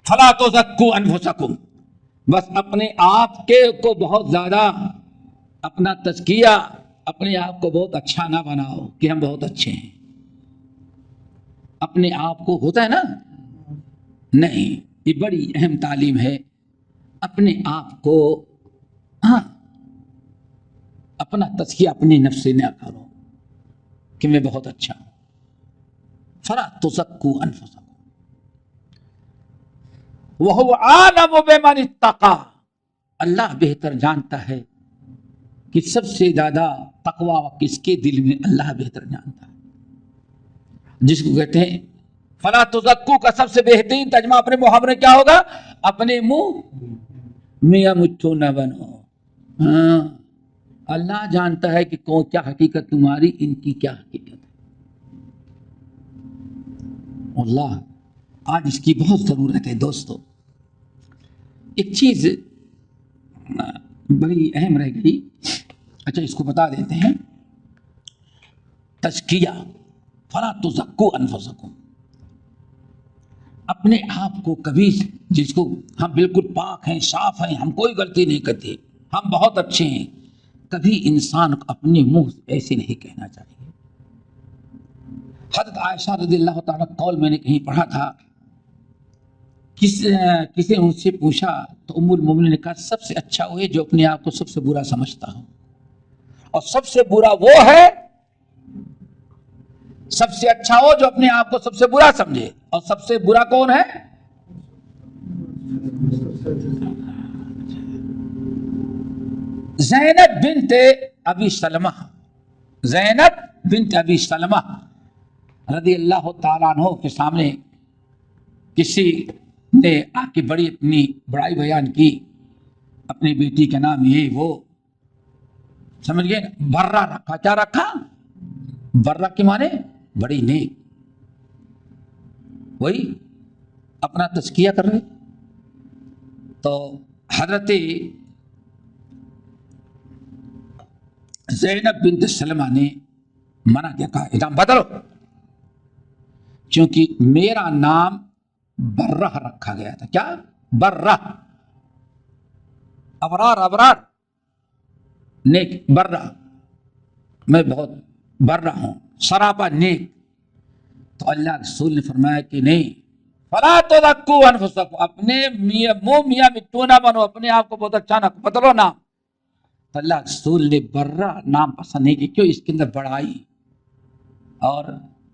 فلا تزکوا انفسکم، بس اپنے آپ کے کو بہت زیادہ اپنا تزکیہ، اپنے آپ کو بہت اچھا نہ بناؤ کہ ہم بہت اچھے ہیں. اپنے آپ کو ہوتا ہے نا، نہیں، یہ بڑی اہم تعلیم ہے. اپنے آپ کو، ہاں، اپنا تزکیہ اپنے نفس سے نہ کرو کہ میں بہت اچھا ہوں. فلا تزکوا انفسکم وَهُوَ أَعْلَمُ بِمَنِ اتَّقَىٰ، اللہ بہتر جانتا ہے کہ سب سے زیادہ تقویٰ کس کے دل میں، اللہ بہتر جانتا ہے. جس کو کہتے ہیں فلا تزکو کا سب سے بہترین ترجمہ اپنے محاورے کیا ہوگا؟ اپنے منہ میاں مٹھو نہ بنو. ہاں، اللہ جانتا ہے کہ کون کیا حقیقت تمہاری، ان کی کیا حقیقت ہے. اللہ آج اس کی بہت ضرورت ہے دوستو. ایک چیز بڑی اہم رہ گئی، اچھا اس کو بتا دیتے ہیں. تزکیہ، فلا تزکوا انفسکم، اپنے آپ کو کبھی، جس کو ہم بالکل پاک ہیں، صاف ہیں، ہم کوئی غلطی نہیں کرتے، ہم بہت اچھے ہیں، کبھی انسان کو اپنے منہ ایسے نہیں کہنا چاہیے. حضرت عائشہ رضی اللہ تعالیٰ قول میں نے کہیں پڑھا تھا، کسی نے ان سے پوچھا تو ام المومنین نے کہا سب سے اچھا وہ ہے جو اپنے آپ کو سب سے برا سمجھتا ہو، اور سب سے برا وہ ہے، سب سے اچھا ہو جو اپنے آپ کو سب سے برا سمجھے، اور سب سے برا کون ہے؟ زینب بنت ابی سلمہ، زینب بنت ابی سلمہ رضی اللہ تعالیٰ عنہ کے سامنے کسی نے آ کے بڑی اپنی بڑائی بیان کی، اپنی بیٹی کا نام یہ وہ، سمجھ گئے، برہ رکھا. کیا رکھا؟ برہ کے معنی بڑی نیک. وہی اپنا تزکیہ کر رہے. تو حضرت زینب بنت سلمہ نے منع کیا، کہا نام بدلو، چونکہ میرا نام برہ رکھا گیا تھا. کیا؟ برہ، ابرار، ابرار نیک، برہ، میں بہت برہ ہوں، سراپا نیک. تو اللہ رسول نے فرمایا کہ نہیں، فلا تزکوا انفسکم، اپنے منہ میاں مٹھو نہ بنو، اپنے آپ کو بہت اچھا نہ بدلو نام. تو اللہ رسول نے برہ نام پسند نہیں کی، کیوں؟ اس کے اندر بڑائی، اور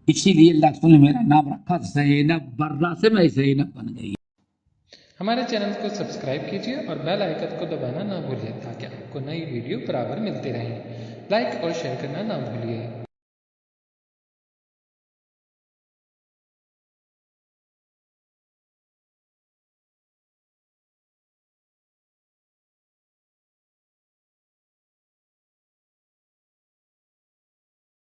اسی لیے اللہ رسول نے میرا نام رکھا زینب. برہ سے میں زینب بن گئی. ہمارے چینل کو سبسکرائب کیجیے اور بیل آئیکن کو دبانا نہ بھولیے تاکہ آپ کو نئی ویڈیو برابر ملتی رہیں. لائک اور شیئر کرنا نہ بھولیے.